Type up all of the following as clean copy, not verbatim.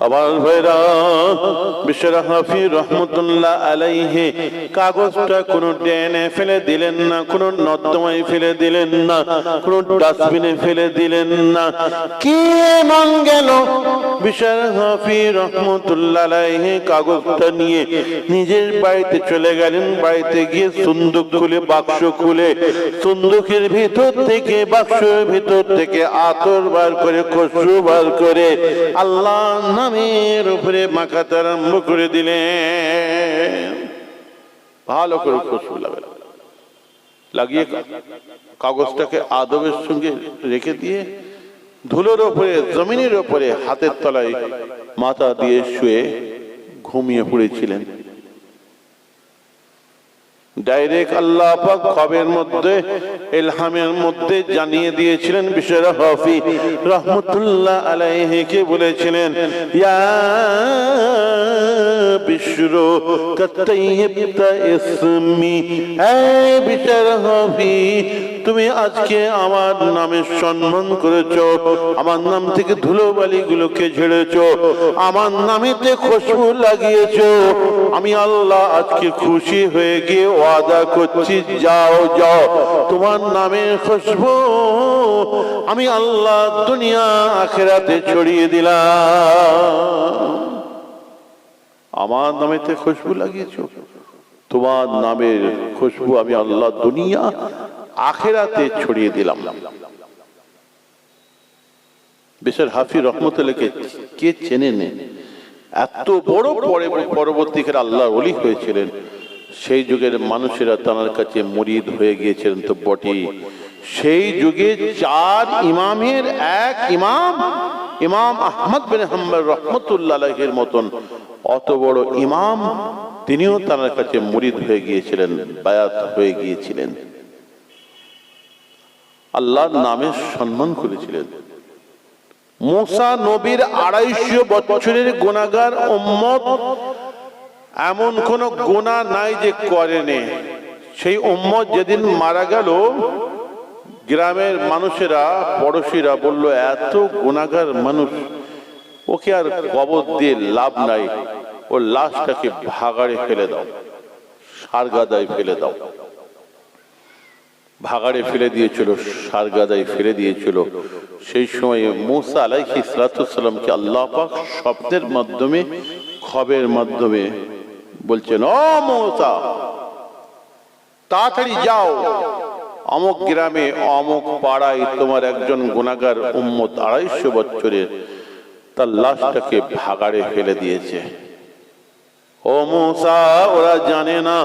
আমার ভাইরা, বিশ্বর হাফি রহমতুল্লাহ আলাইহি কাগজটা কোনো ড্রেনে ফেলে দিলেন না, কোনো নর্দমায় ফেলে দিলেন না, কোনো ডাস্টবিনে ফেলে দিলেন না। কি মন গেল বিশ্বর হাফি রহমতুল্লাহ আলাইহি কাগজটা নিয়ে নিজের বাড়িতে চলে গেলেন। বাড়িতে গিয়ে সুন্দুক খুলে, বাক্স খুলে, সুন্দুকের ভিতর থেকে, বাক্সের ভিতর থেকে আতর বার করে, খুশবু বার করে আল্লাহ নামের উপরে মাখাতে আরম্ভ করে দিলেন। ভালো করে খুশবু লাগিয়ে কাগজটাকে আদবের সঙ্গে রেখে দিয়ে ধুলোর ওপরে, জমিনের ওপরে হাতের তলায় মাথা দিয়ে শুয়ে ঘুমিয়ে পড়েছিলেন। ডাইরেক্ট আল্লাহ পাক খবের মধ্যে, ইলহামের মধ্যে জানিয়ে দিয়েছিলেন। বিশ্বর হাফি রহমতুল্লাহ আলাইহি কে বলেছিলেন, ইয়া বিশর কাতাইবতা ইসমি, এই বিশ্বর হাফি তুমি আজকে আমার নামের সম্মান করেছো, আমার নাম থেকে ধুলোবালি গুলোকে ঝেড়েছো, আমার নামেতে খুশবু লাগিয়েছো। আমি আল্লাহ আজকে খুশি হয়ে গিয়ে ওয়াদা করছি, যাও যাও, তোমার নামের খুশবু আমি আল্লাহ দুনিয়া আখিরাতে ছড়িয়ে দিলাম। আমার নামেতে খুশবু লাগিয়েছো, তোমার নামের খুশবু আমি আল্লাহ দুনিয়া আখিরাতে ছড়িয়ে দিলাম। বিশ্বর হাফি রহমতুল্লাহ কে চেনে নে? এত বড় পরবর্তীকালে আল্লাহর ওলি হয়েছিলেন। সেই যুগের মানুষেরা তার কাছে মুরিদ হয়ে গিয়েছিলেন তো বটেই। সেই যুগে চার ইমামের এক ইমাম, ইমাম আহমদ বিন হাম্বল রহমতুল্লাহ আলাইহির মতন অত বড় ইমাম, তিনিও তার কাছে মুরিদ হয়ে গিয়েছিলেন, বায়াত হয়ে গিয়েছিলেন, আল্লাহর নামে সম্মান করেছিলেন। মুসা নবীর 250 বছরের গুনাহগার উম্মত, এমন কোন গুনাহ নাই যে করেনি। সেই উম্মত যেদিন মারা গেল, গ্রামের মানুষেরা, পড়োশিরা বলল, এত গুনাহগার মানুষ, ওকে আর কবর দিয়ে লাভ নাই, ও লাশটাকে ভাগাড়ে ফেলে দাও, সারগাদায় ফেলে দাও। ভাগাড়ে ফেলে দিয়েছিল, সারগাদায় ফেলে দিয়েছিল। সেই সময় মুসা আলাইহিস সালামকে আল্লাহ পাক শব্দের মাধ্যমে, খবের মাধ্যমে বলছেন, ও মুসা, তাড়াতাড়ি যাও, অমুক গ্রামে, অমুক পাড়ায় তোমার একজন গুনাহগার উম্মত 250 বছরের, তার লাশটাকে ভাগাড়ে ফেলে দিয়েছে। ও মুসা, ওরা জানে না,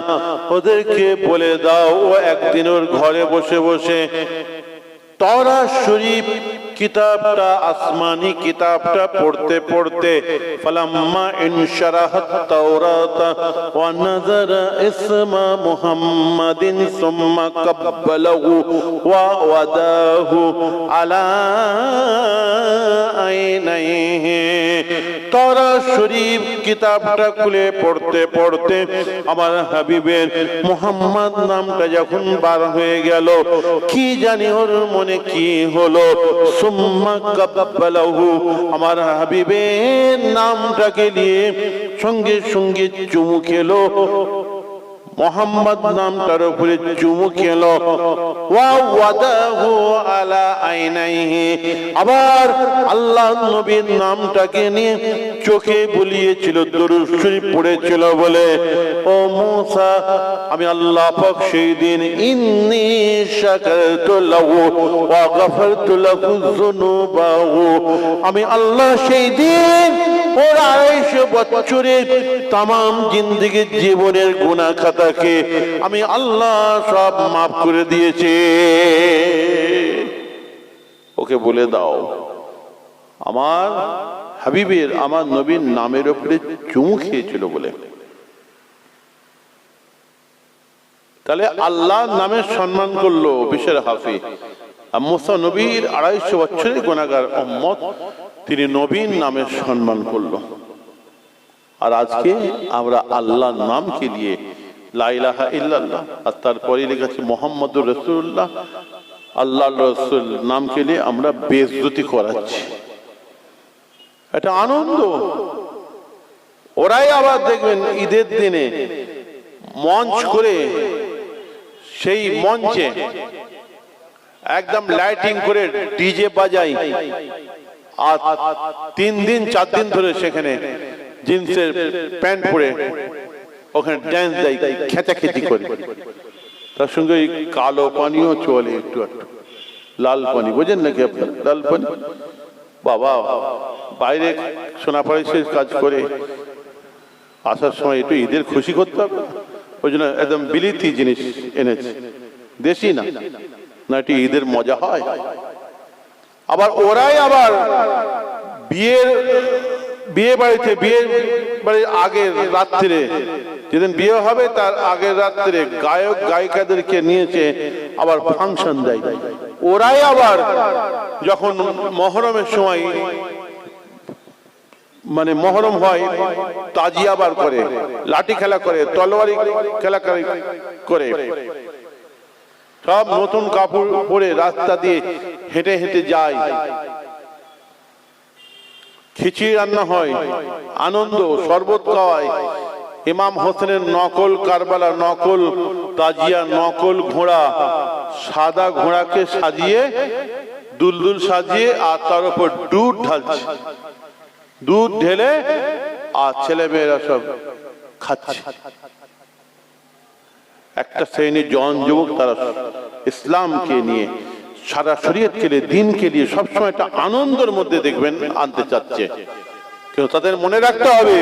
ওদেরকে বলে দাও, ও একদিন ওর ঘরে বসে বসে তাওরাত শরীফ কিতাবটা, আসমানি কিতাবটা পড়তে পড়তে, ফালাম্মা ইনশারাহাত তাওরাত ওয়া নাযারা ইসমা মুহাম্মাদিন সুম্মা কাব্বালাহু ওয়া ওয়াদাহু আলা আইনাইহি। তাওরাত শরীফ কিতাবটা খুলে পড়তে পড়তে আমার হাবিবের মুহাম্মদ নামটা যখন বার হয়ে গেল, কি জানি ওর মনে কি হলো, সুম্মা কাব্বালাহু, আমার হাবিবের নামটাকে নিয়ে সঙ্গে সঙ্গে চুমু খেলো, মোহাম্মদ নামটার উপরে চুমু খেলো। ওয়া ওয়াদাহু আলা আইনাইহি, আবার আল্লাহ নবীর নামটাকে নিয়ে চোখে বুলিয়েছিল, দরুদ শরীফ পড়েছিল বলে, ও মুসা, আমি আল্লাহ পাক সেই দিন ইন্নী শাকারতু লাহু ওয়া গাফারতু লাহু যুনুবাহু, আমি আল্লাহ সেই দিন ওর 250 বছরের তামাম জিন্দেগীর জীবনের গুনাহ খাতাকে আমি আল্লাহ সব মাফ করে দিয়েছি। ওকে বলে দাও, আমার হাবিবের, আমার নবীর নামের উপরে চুমু খেয়েছিল বলে। তাহলে আল্লাহ নামের সম্মান করলো বিশ্বর হাফি। আর মুসা নবীর 250 বছরের গুনাহগার উম্মত, তিনি নবীর নামের সম্মান করলো। আর আজকে আমরা আল্লাহর নামকে নিয়ে লা ইলাহা ইল্লাল্লাহ, আর তারপরে লেখা মুহাম্মাদুর রাসূলুল্লাহ, আল্লাহর রাসূল নামকে নিয়ে আমরা বেইজ্জতি করাচ্ছি। এটা আনন্দ। ওরাই আবার দেখবেন ঈদের দিনে মঞ্চ করে, সেই মঞ্চে একদম লাইটিং করে ডিজে বাজাই, আর 3 দিন 4 দিন ধরে সেখানে জিন্সের প্যান্ট পরে ওখানে ড্যান্স দেয়, খেচাখেচি করে। তার সঙ্গে কালো পানিও চলে, একটু একটু লাল পানি, বোঝেন নাকি আপনার? লাল পানি বাবা, বাইরে সোনাপাড়ি সে কাজ করে আসার সময় একটু ঈদের খুশি করতে হবে, ওই জন্য একদম বিলিতি জিনিস এনেছে, দেশি না, না একটু ঈদের মজা হয়। আবার ওরাই আবার বিয়ে বাড়িতে, বিয়ের বাড়ির আগের রাত্রে, যেদিন বিয়ে হবে তার আগের রাত্রে গায়ক গায়িকাদেরকে নিয়েছে আবার ফাংশন দেয়। ওরাই আবার যখন মহরমের সময়, মানে মহরম হয়, তাজিয়া বার করে, লাঠি খেলা করে, তলোয়ারি খেলা করে, সব নতুন কাপড় পরে রাস্তা দিয়ে হেঁটে হেঁটে যায়, খিচুড়ি রান্না হয়, আনন্দ, শরবত খাওয়ায়, ইমাম হোসেনের নকল কারবালা, নকল তাজিয়া, নকল ঘোড়া, সাদা ঘোড়াকে সাজিয়ে দুলদুল সাজিয়ে, আর তার উপর দুধ ঢালছে, দুধ ঢেলে, আর ছেলে মেয়েরা সব খাচ্ছে। একটা শ্রেণীর জন যুবক, তারা ইসলামকে নিয়ে, সারা শরীয়তকে নিয়ে, দিনকে নিয়ে সবসময় একটা আনন্দের মধ্যে দেখবেন আনতে চাচ্ছে। কিন্তু তাদের মনে রাখতে হবে,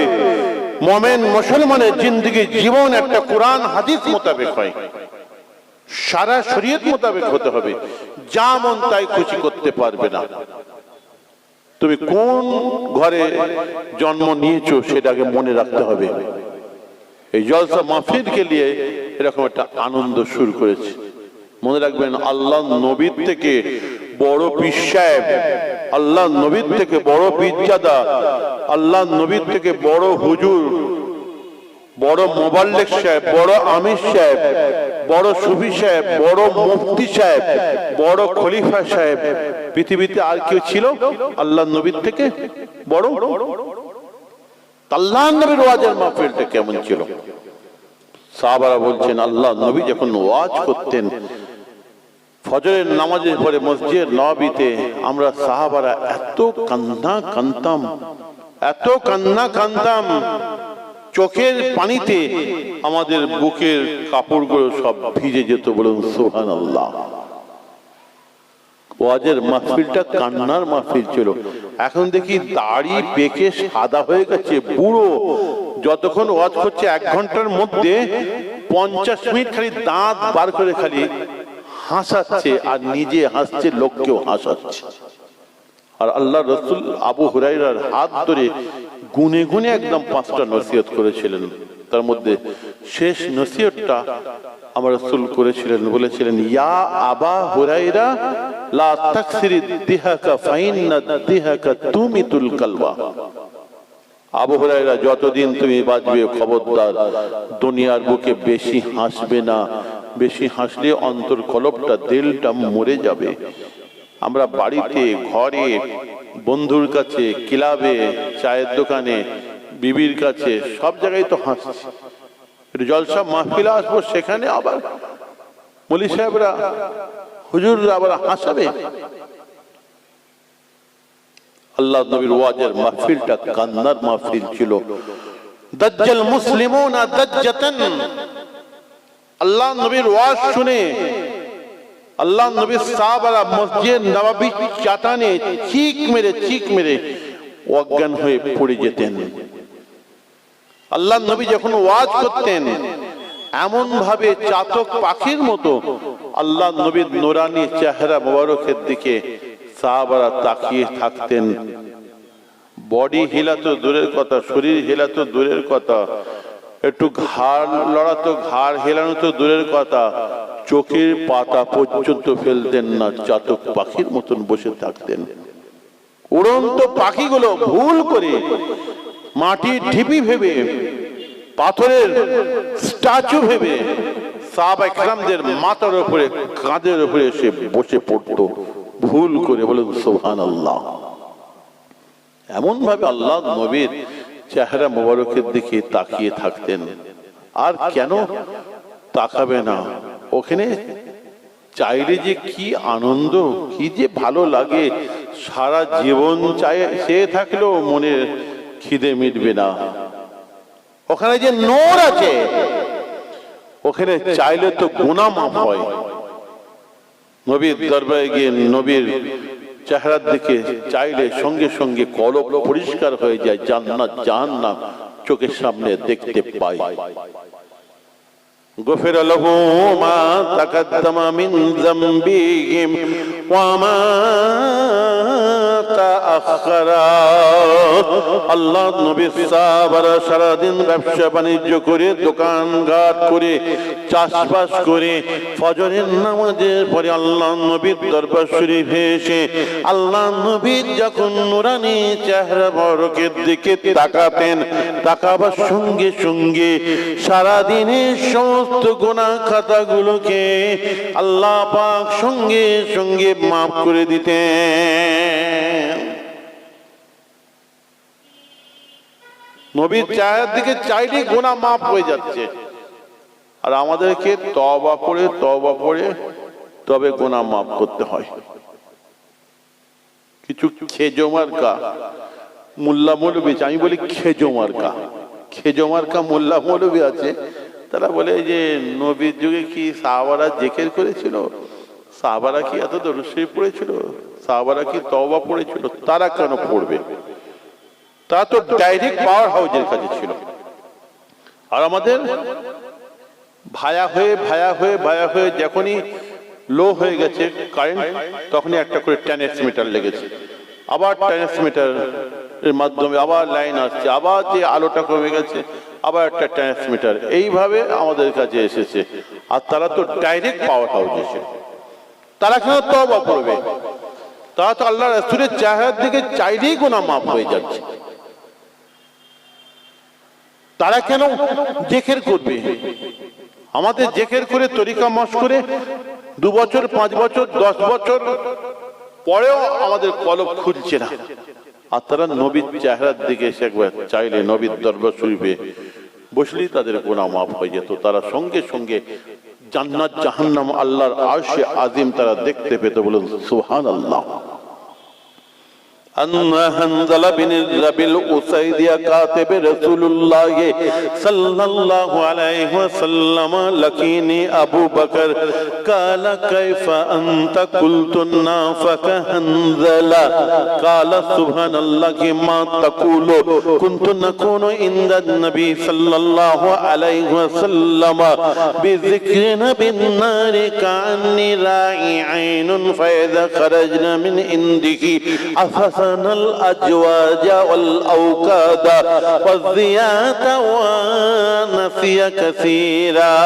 মুমিন মুসলমানের জিন্দেগি জীবন একটা কোরআন হাদিস মোতাবেক হয়, সারা শরীয়ত মোতাবেক হতে হবে। যা মন তাই খুশি করতে পারবে না। তুমি কোন ঘরে জন্ম নিয়েছো সেটাকে মনে রাখতে হবে। এই জলসা মাহফিলকে নিয়ে এরকম একটা আনন্দ শুরু করেছে। মনে রাখবেন, আল্লাহ নবীর থেকে বড় পীর সাহেব, আল্লাহ নবীর থেকে বড় পীরজাদা, আল্লাহ নবীর থেকে বড় হুজুর, বড় মোবাল্লেক সাহেব, বড় আমির সাহেব, বড় সুফি সাহেব, বড় মুফতি সাহেব, বড় খলিফা সাহেব পৃথিবীতে আর কেউ ছিল আল্লাহ নবীর থেকে বড়? আল্লাহ নবীর ওয়াজের মাহফিলটা কেমন ছিল? সাহাবারা বলছেন, আল্লাহ নবী যখন ওয়াজ করতেন ফজরের নামাজের পরে মসজিদ নববীতে, আমরা সাহাবারা এত কান্না কাঁদতাম, এত কান্না কাঁদতাম, চোখের পানিতে আমাদের বুকের কাপড়গুলো সব ভিজে যেত। বলুন সুবহানাল্লাহ। ওয়াজের মাহফিলটা কান্নার মাহফিল ছিল। এখন দেখি দাড়ি পেকে সাদা হয়ে গেছে, বুড়ো, যতক্ষণ ওয়াজ করছে 1 ঘন্টার মধ্যে 50 মিনিট খালি দাঁত বার করে খালি হাসাচ্ছে, আর নিজে হাসছে, লোককেও হাসাচ্ছে। আর আল্লাহ রাসূল আবু হুরায়রার হাত ধরে গুনে গুনে একদম 5টা নসিহত করেছিলেন। তার মধ্যে শেষ নসিহতটা আমার রাসূল করেছিলেন, বলেছিলেন, ইয়া আবা হুরায়রা লা তাকসিরি দিহাকা ফাইন্না দিহাকা তুমিতুল কালবা। আবু হুরায়রা, যতদিন তুমি বাঁচবে খবরদার দুনিয়ার বুকে বেশি হাসবে না, বেশি হাসলে অন্তর কলবটা, দিলটা মরে যাবে। আমরা বাড়িতে, ঘরে, বন্ধুর কাছে, ক্লাবে, চায়ের দোকানে, বিবির কাছে, সব জায়গায় তো হাসছি। জলসা মাহফিলে আসবো, সেখানে আবার মৌলভী সাহেবরা, হুজুররা আবার হাসাবে। আল্লাহ নবীর ওয়াজের মাহফিলটা কান্নার মাহফিল ছিল। দাজ্জাল মুসলিমুনা দাজ্জাতান। আল্লাহ নবীর ওয়াজ শুনে আল্লাহ নবীর সাহাবারা মসজিদ নববী চাতানে চিক মেরে অজ্ঞান হয়ে পড়ে যেতেন। আল্লাহ নবী যখন ওয়াজ করতেন, এমন ভাবে চাতক পাখির মতো আল্লাহ নবীর নূরানি চেহারা মোবারকের দিকে সাহাবারা তাকিয়ে থাকতেন। বডি হিলাতো দূরের কথা, শরীর হিলাতো দূরের কথা, একটু ঘাড় লড়াতো, ঘাড় হেলানো তো দূরের কথা, চোখের পাতা পর্যন্ত ফেলতেন না, চাতক পাখির মতন বসে থাকতেন। উড়ন্ত পাখিগুলো ভুল করে মাটির ঢিপি ভেবে, পাথরের স্ট্যাচু ভেবে সাহাবায়ে কেরামদের মাথার উপরে, কাঁধের উপরে এসে বসে পড়তো ভুল করে। বলে সুবহানাল্লাহ। এমন ভাবে আল্লাহ নবীর চেহারা মোবারকের দিকে তাকিয়ে থাকতেন। আর কেন তাকাবে না, ওখানে চাইলে যে কি আনন্দ, কি যে ভালো লাগে, সারা জীবন চেয়ে থাকলেও মনের খিদে মিটবে না। ওখানে যে নূর আছে, ওখানে চাইলে তো গুনাহ মাফ হয়। নবীর দরবারে গিয়ে নবীর চেহারার দিকে চাইলে সঙ্গে সঙ্গে কলব পরিষ্কার হয়ে যায়, জান্নাত জাহান্নাম চোখের সামনে দেখতে পাই। غفر له ما تقدم من ذنبهم وما تأخر। আল্লাহ নবী সাহাবারা সারাদিন ব্যবসা বাণিজ্য করে, দোকান ঘাট করে, চাষবাস করে, ফজরের নামাজের পরে আল্লাহ নবীর দরবার শরীফে এসে আল্লাহ নবীর যখন নুরানি চেহারা মোবারকের দিকে তাকাতেন, তাকাবার সঙ্গে সঙ্গে সারাদিনের সমস্ত গুনাহ খাতাগুলোকে আল্লাহ পাক সঙ্গে সঙ্গে মাফ করে দিতেন। নবীর চেহারার দিকে চাইলে গুনাহ মাফ হয়ে যাচ্ছে। আর আমাদেরকে তওবা করে তবে গুনাহ মাফ করতে হয়। কিছু খেজো মার্কা মোল্লা মৌলবী, আমি বলি খেজো মার্কা মোল্লা মৌলবী আছে, তারা বলে যে নবীর যুগে কি সাহাবারা জিকির করেছিল, সাহাবারা কি এত দরুদ শরীফ পড়েছিল, সাহাবারা কি তওবা পড়েছিল, তারা কেন পড়বে? তা তো ডাইরেক্ট পাওয়ার হাউজের কাছে ছিল। আর আমাদের ভায়া হয়ে যখনই লো হয়ে গেছে কারেন্ট, তখনই একটা করে ট্রান্সমিটার লেগেছে, আবার ট্রান্সমিটার এর মাধ্যমে আবার লাইন আসছে, আবার যে আলোটা কমে গেছে আবার একটা ট্রান্সমিটার, এইভাবে আমাদের কাছে এসেছে। আর তারা তো ডাইরেক্ট পাওয়ার হাউস এসে, তারা কেন তওবা করবে? তারা তো আল্লাহ রাসূলের চেহারার দিকে চাইলেই গুনাহ মাফ হয়ে যাচ্ছে। তারা কেন জিকির করবে? আমাদের জিকির করে তরিকা মশ করে 2 বছর 5 বছর 10 বছর পরেও আমাদের কলব খুলছে না। আর তারা নবীর চেহারার দিকে এসে একবার চাইলে নবীর দরবার শরীফে বসলেই তাদের গুনাহ মাফ হয়ে যেত। তারা সঙ্গে সঙ্গে জান্নাত জাহান্নাম আল্লাহর আরশে আজিম তারা দেখতে পেত। বলুন সুবহানাল্লাহ। أن حنظلة بن ربيع الأسيدي كاتب رسول الله صلى الله عليه وسلم لقيني أبو بكر قال كيف أنت قلت نافك حنظلة قال سبحان الله ما تقول كنت نكون عند النبي صلى الله عليه وسلم بذكر بالنار كأني راعي عين فإذا خرجنا من عنده أفسد الأجواج والأوكاد والزيات ونسي كثيرا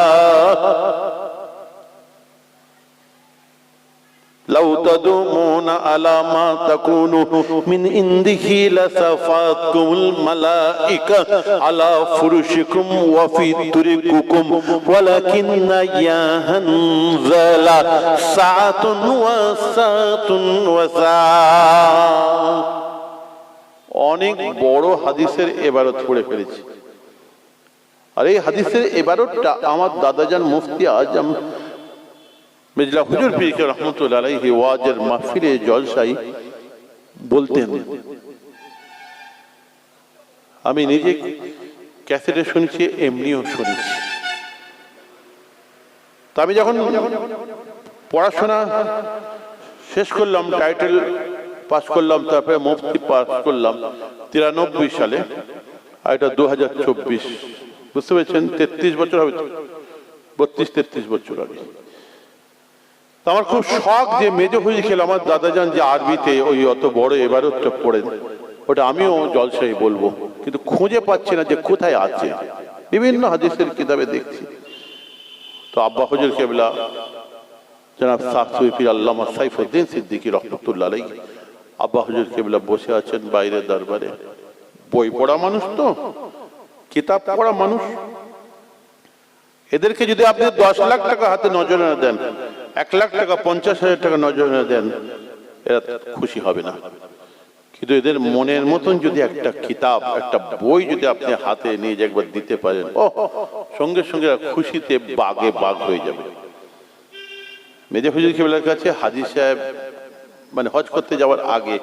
لو تدومون على ما تكونوا من عنده لصفاتكم الملائكة على فرشكم وفي طرقكم ولكن يا حنظلة ساعة وساعة وساعة। অনেক বড় হাদিসের ইবারত পড়ে ফেলেছি। আর এই হাদিসের ইবারতটা আমার দাদাজান মুফতি আজম মির্জা হুজুর পীর রহমতুল্লাহ আলাইহি ওয়াজের মাহফিলে জলসায় বলতেন। আমি নিজে ক্যাসেটে শুনেছি, এমনিও শুনেছি। তা আমি যখন পড়াশোনা শেষ করলাম, টাইটেল পাস করলাম, তারপরে মুফতি পাস করলাম 93 সালে, আর এটা 2024, বুঝতে পেরেছেন? 33 বছর হবে, 32-33 বছর আগে। আমার খুব শখ যে মেজো হুজুর খেল আমার দাদাজান যে আরবিতে ওই অত বড় ইবারতটা পড়েন, ওটা আমিও জলসায় বলবো, কিন্তু খুঁজে পাচ্ছি না যে কোথায় আছে। বিভিন্ন হাদিসের কিতাবে দেখছি। তো আব্বা হুজুর কেবলা জনাব শাহ পীর আল্লামা সাইফুদ্দিন সিদ্দিকী রহমতুল্লাহ আলাইহি, আব্বা হুজুর কেবলা বসে আছেন বাইরে দরবারে। বই পড়া মানুষ, তো কিতাব পড়া মানুষ। এদেরকে যদি আপনি 10 লাখ টাকা হাতে নজরে না দেন, 1 লাখ টাকা 50,000 টাকা নজরে না দেন, এরা খুশি হবে না। কিন্তু এদের মনের মতন যদি একটা কিতাব, একটা বই যদি আপনি হাতে নিয়ে যে একবার দিতে পারেন, ও সঙ্গে সঙ্গে খুশিতে বাগে বাগ হয়ে যাবে। মেজে হুজুর কেবলার কাছে হাজী সাহেব মানে হজ করতে যাওয়ার আগে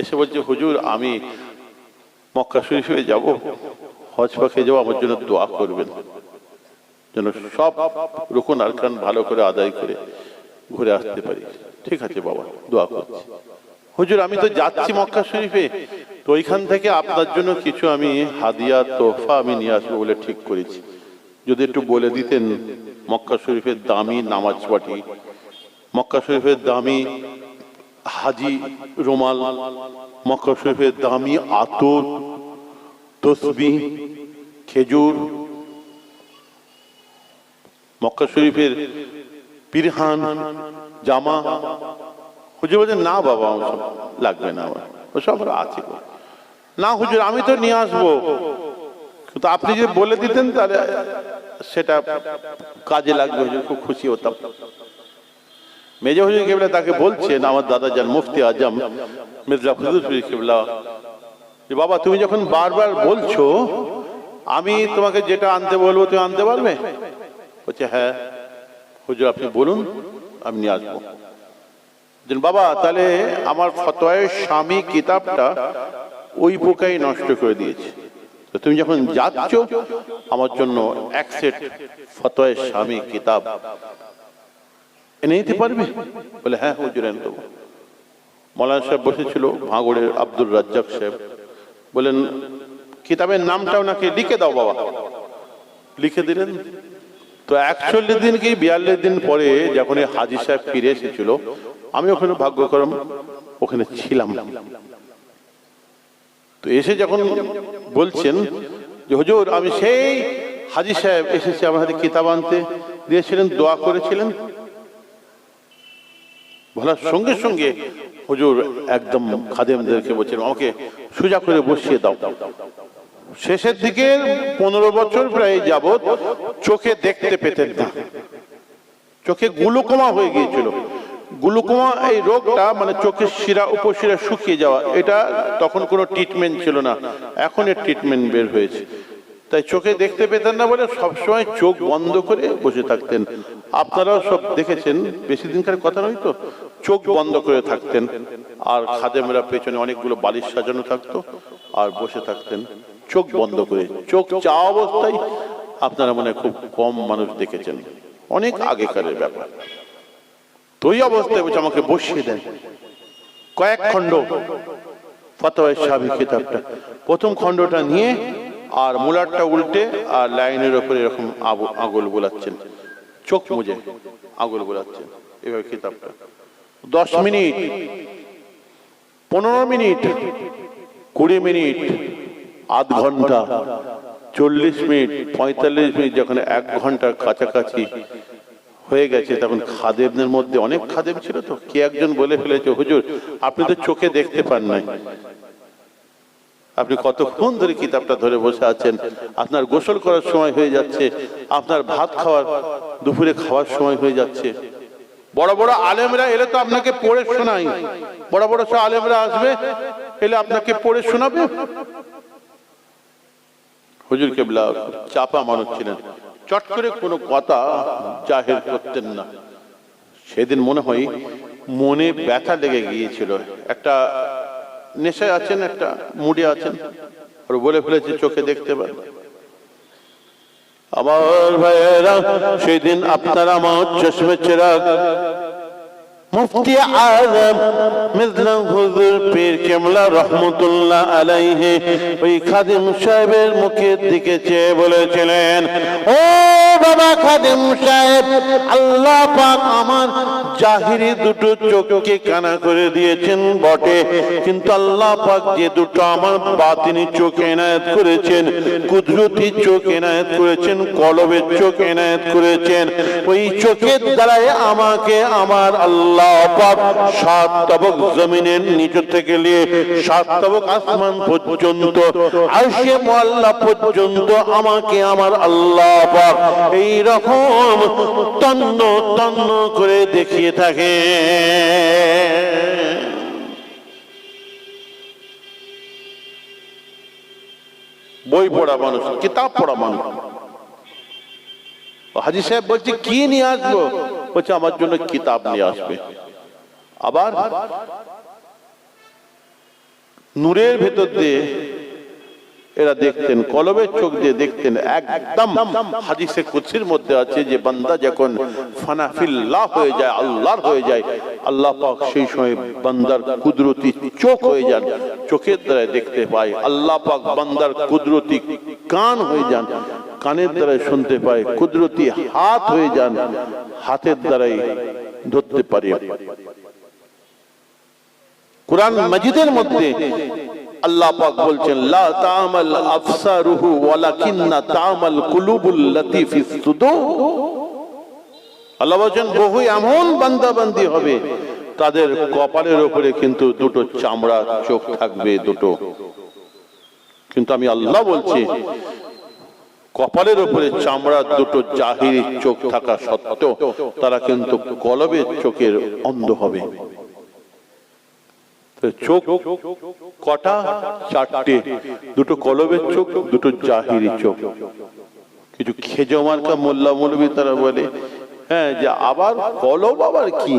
এসে বলছে, হুজুর আমি মক্কা শরীফে যাব, হজ পাকে যাবো, আমার জন্য দোয়া করবেন যেন সব রুকুন আরকান ভালো করে আদায় করে ঘুরে আসতে পারি। ঠিক আছে বাবা, দোয়া করছি। হুজুর আমি তো যাচ্ছি মক্কা শরীফে, তো ওইখান থেকে আপনার জন্য কিছু আমি হাদিয়া তোহফা আমি নিয়ে আসবো বলে ঠিক করেছি, যদি একটু বলে দিতেন। মক্কা শরীফের দামি নামাজ পাটি, মক্কা শরীফের দামি হাজি রুমাল, মক্কা শরীফের দামি আতর, তসবিহ, খেজুর, মক্কা শরীফের পিরহান, জামা। হুজুর বলছেন, না বাবা ওসব লাগবে না, আমার ওসব আছে। না হুজুর আমি তো নিয়ে আসবো, কিন্তু আপনি যে বলে দিতেন তাহলে সেটা কাজে লাগবে, হুজুর খুব খুশি হতাম। মেজে হুজুর কেবলা তাকে বলছেন, আমার দাদা যান মুফতি আজম মির্জা ফজলুল পীর কেবলা, যে বাবা তুমি যখন বারবার বলছো আমি তোমাকে যেটা আনতে বলবো তুমি আনতে পারবে? বলছে হ্যাঁ হুজুর আপনি বলুন, আমি নিয়ে আসবো। বাবা তাহলে আমার ফতোয়ায়ে শামী কিতাবটা ওই পোকাই নষ্ট করে দিয়েছে, তো তুমি যখন যাচ্ছ আমার জন্য এক সেট ফতোয়ায়ে শামী কিতাব এনে দিতে পারবে? বলে হ্যাঁ হুজুর এনে দেবো। মৌলানা সাহেব বসেছিল, ভাঙড়ের আব্দুল রাজ্জাক সাহেব, বলেন কিতাবের নামটাও নাকি লিখে দাও বাবা। লিখে দিলেন। তো 41 দিন কি 42 দিন পরে যখন হাজী সাহেব ফিরে এসেছিল, আমি ওখানে ভাগ্যক্রম ওখানে ছিলাম। তো এসে যখন বলছেন যে হুজুর আমি সেই হাজী সাহেব এসেছি আমার হাতে কিতাব আনতে দিয়েছিলেন, দোয়া করেছিলেন। বলার সঙ্গে সঙ্গে হুজুর একদম খাদেমদেরকে বলছেন আমাকে সোজা করে বসিয়ে দাও। শেষের দিকে 15 বছর প্রায় যাবত চোখে দেখতে পেতেন না, চোখে গ্লুকোমা হয়ে গিয়েছিল। গ্লুকোমা এই রোগটা মানে চোখের শিরা উপশিরা শুকিয়ে যাওয়া, এটা তখন কোনো ট্রিটমেন্ট ছিল না, এখন এর ট্রিটমেন্ট বের হয়েছে। তাই চোখে দেখতে পেতেন না বলে সবসময় চোখ বন্ধ করে বসে থাকতেন। আপনারাও সব দেখেছেন, বেশি দিনকার কথা নয় তো, চোখ বন্ধ করে থাকতেন। আর খাদেমরা পেছনে অনেকগুলো বালিশ সাজানো থাকতো আর বসে থাকতেন চোখ বন্ধ করে, চোখ চাওয়া অবস্থায়। আপনারা মনে খুব কম মানুষ দেখেছেন, অনেক আগেকারের ব্যাপার। তো এই অবস্থায় বলছে আমাকে বসিয়ে দেন। কয়েক খণ্ড ফতোয়ায়ে শামী কিতাবটা, প্রথম খণ্ডটা নিয়ে আর মুলারটা উল্টে আর লাইনের উপরে এরকম আঙুল বোলাচ্ছেন, চোখ মুজে আঙুল বোলাচ্ছেন এভাবে কিতাবটা। 10 মিনিট, 15 মিনিট, 20 মিনিট, আধ ঘন্টা, 40 মিনিট, 45 মিনিট, যখন 1 ঘন্টার কাছাকাছি হয়ে গেছে তখন খাদেমদের মধ্যে অনেক খাদেম ছিল, তো কে একজন বলে ফেলেছে হুজুর আপনি তো চোখে দেখতে পান নাই, আপনি কতক্ষণ ধরে কিতাবটা ধরে বসে আছেন, আপনার গোসল করার সময় হয়ে যাচ্ছে, আপনার ভাত খাওয়ার দুপুরে খাওয়ার সময় হয়ে যাচ্ছে। বড় বড় আলেমরা এলে তো আপনাকে পড়ে শোনাই, বড় বড় সব আলেমরা আসবে এলে আপনাকে পড়ে শোনাবে। হুজুর কেবলা চাপা মানুষ ছিলেন, চট করে কোনো কথা জাহির করতেন না। সেদিন মনে হয় মনে ব্যথা লেগে গিয়েছিল, একটা নেশায় আছেন, একটা মুডে আছেন, আর বলে ফেলেছে চোখে দেখতে পান। আমার ভাইয়েরা সেদিন আপনারা আমার চশমে চেরাগ মুফতি আজম মির্জা হুজুর পীর কেবলা রহমতুল্লাহ আলাইহি ওই খাদিম সাহেবের মুখের দিকে চেয়ে বলেছিলেন, ও বাবা খাদিম সাহেব, আল্লাহ পাক আমার জাহিরি দুটো চোখকে কানা করে দিয়েছেন বটে, কিন্তু আল্লাহ পাক যে দুটো আমার বাতিনি চোখ এনায়েত করেছেন, কুদরতি চোখ এনায়েত করেছেন, কলবের চোখ এনায়েত করেছেন, ওই চোখের দ্বারাই আমাকে আমার আল্লাহ পাক 7 তবক জমিনের নিচ থেকে নিয়ে 7 তবক আসমান পর্যন্ত, আরশে মুআল্লা পর্যন্ত আমাকে আমার আল্লাহ পাক এই রকম তন্ন তন্ন করে দেখিয়ে থাকে। বই পড়া মানুষ, কিতাব পড়া মানুষ। হাজী সাহেব বলছে কি নিয়ে আসবো? বলছে আমার জন্য কিতাব নিয়ে আসবে। আবার নূরের ভেতর দিয়ে এরা দেখতেন, কলবের চোখ দিয়ে দেখতেন। একদম হাদিসে কুদসির মধ্যে আছে যে বান্দা যখন ফানা ফিল্লাহ হয়ে যায়, আল্লাহর হয়ে যায়, আল্লাহ পাক সেই সময় বান্দার কুদরতি চোখ হয়ে যান, চোখের দ্বারা দেখতে পায়। আল্লাহ পাক বান্দার কুদরতি কান হয়ে যান, কানের দ্বারা শুনতে পায়। কুদরতি হাত হয়ে যান, হাতের দ্বারাই ধরতে পারে। কুরআন মাজিদের মধ্যে আল্লাহ পাক বলছেন লা তা'মাল আবসারুহু ওয়ালাকিন্না তা'মাল কুলুবুল্লাতী ফিস সুদূর। আল্লাহ বলেন বহু এমন বান্দাবান্দি হবে তাদের কপালের উপরে কিন্তু দুটো চামড়া চোখ থাকবে, দুটো। কিন্তু আমি আল্লাহ বলছি কপালের উপরে চামড়া দুটো জাহিরি চোখ থাকা সত্ত্বেও তারা কিন্তু কলবের চোখের অন্ধ হবে। চোখ কটা? চারটে। দুটো কলবের চোখ, দুটো জাহিরি চোখ। কিছু খেজো মার্কা মোল্লা মৌলবী তারা বলে হ্যাঁ যে আবার কলব আবার কি,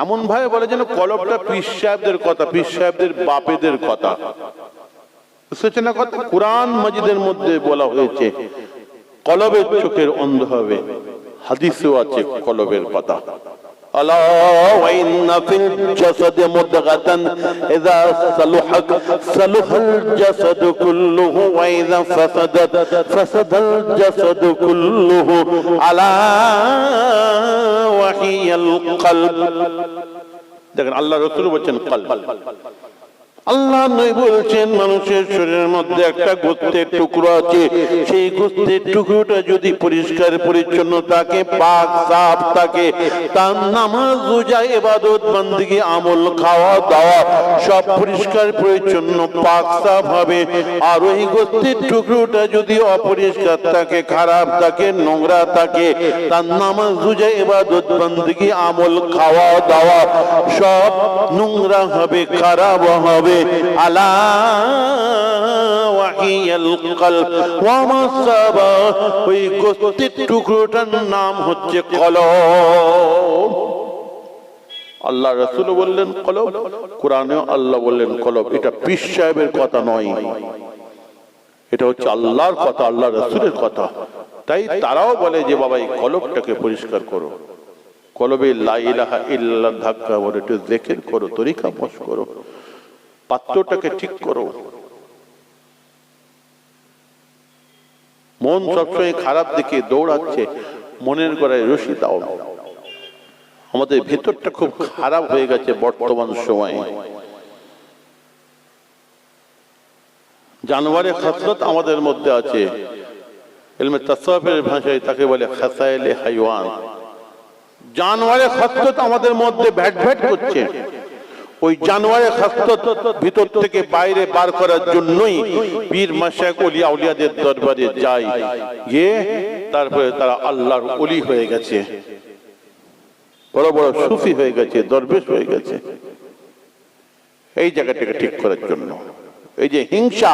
এমন ভাবে বলে যেন কলবটা পীর সাহেবদের কথা, পীর সাহেবদের বাপেদের কথা। বুঝছেন না কথা? কুরআন মাজিদের মধ্যে বলা হয়েছে কলবের চোখের অন্ধ হবে। হাদিসেও আছে কলবের কথা। আলা ওয়া ইন্না ফিল জাসাদি মুদগাতান ইযা সালুহাত সালুহাল জাসাদু কুল্লুহু ওয়া ইযা ফাসাদাত ফাসাদাল জাসাদু কুল্লুহু আলা ওয়া হিয়াল কলব। দেখেন আল্লাহ রাসূল বলেন কলব। আল্লাহ নবী বলছেন মানুষের শরীরের মধ্যে একটা গোস্তের টুকরো আছে, সেই গোস্তের টুকরোটা যদি পরিষ্কার পরিচ্ছন্ন থাকে, পাক সাফ থাকে, তার নামাজ রোজা ইবাদত বন্দেগী আমল খাওয়া দাওয়া সব পরিষ্কার পরিচ্ছন্ন পাক সাফ হবে। আর ওই গোস্তের টুকরোটা যদি অপরিষ্কার থাকে, খারাপ থাকে, নোংরা থাকে, তার নামাজ রোজা ইবাদত বন্দেগী আমল খাওয়া দাওয়া সব নোংরা হবে, খারাপ হবে। আলা ওয়াহিয়াল কলব ওয়া মাসাবা, ওই গোস্তের টুকরোটার নাম হচ্ছে কলব। আল্লাহ রাসূল বললেন কলব, কোরআনে আল্লাহ বললেন কলব। এটা পীর সাহেবের কথা নয়, এটা হচ্ছে আল্লাহর কথা, আল্লাহ রাসূলের কথা। তাই তারাও বলে যে বাবা এই কলবটাকে পরিষ্কার করো, কলবে লা ইলাহা ইল্লাল্লাহ ধাক্কা বলে একটু জিকির করো, তরিকা মশ করো, পাত্রটাকে ঠিক করো। মন সবসময় খারাপ দিকে দৌড়াচ্ছে, মনের গড়ায় রশি দাও। আমাদের ভেতরটা খুব খারাপ হয়ে গেছে বর্তমান সময়ে। জানোয়ারে খাসলত আমাদের মধ্যে আছে, ইলমে তাসাউফের ভাষায় তাকে বলে খাসায়েলে হাইওয়ান। জানোয়ারে খাসলত আমাদের মধ্যে ভ্যাট ভ্যাট করছে। ওই জানোয়ারের খাসলত ভিতর থেকে বাইরে বার করার জন্যই পীর মাশায়েখ ওলিয়া আউলিয়াদের দরবারে যায়, গিয়ে তারপরে তারা আল্লাহর ওলি হয়ে গেছে, বড় বড় সুফি হয়ে গেছে, দরবেশ হয়ে গেছে। এই জায়গাটাকে ঠিক করার জন্য এই যে হিংসা,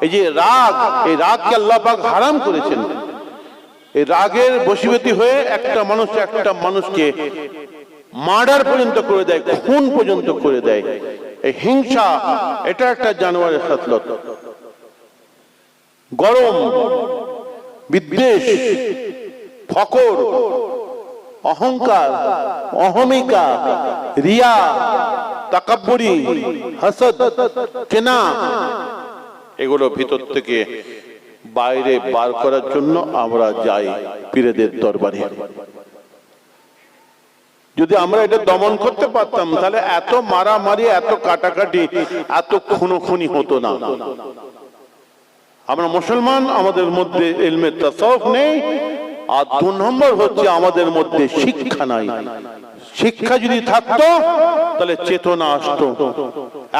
এই যে রাগ, এই রাগকে আল্লাহ পাক হারাম করেছেন। এই রাগের বশীভূত হয়ে একটা মানুষকে মার্ডার পর্যন্ত করে দেয়, খুন পর্যন্ত করে দেয়। এই হিংসা এটা একটা জানোয়ারের খাসলত। গরম, বিদ্বেষ, ফকর, অহংকার, অহমিকা, রিয়া, তাকাব্বুরি, হাসদ, কেনা, এগুলো ভিতর থেকে বাইরে বার করার জন্য আমরা যাই পীরদের দরবারে। যদি আমরা এটা দমন করতে পারতাম তাহলে এত মারামারি, এত কাটাকাটি, এত খুনোখুনি হতো না। আমরা মুসলমান, আমাদের মধ্যে ইলমে তাসাউফ নেই, আর 2 নম্বর হচ্ছে আমাদের মধ্যে শিক্ষা নাই। শিক্ষা যদি থাকতো তাহলে চেতনা আসতো,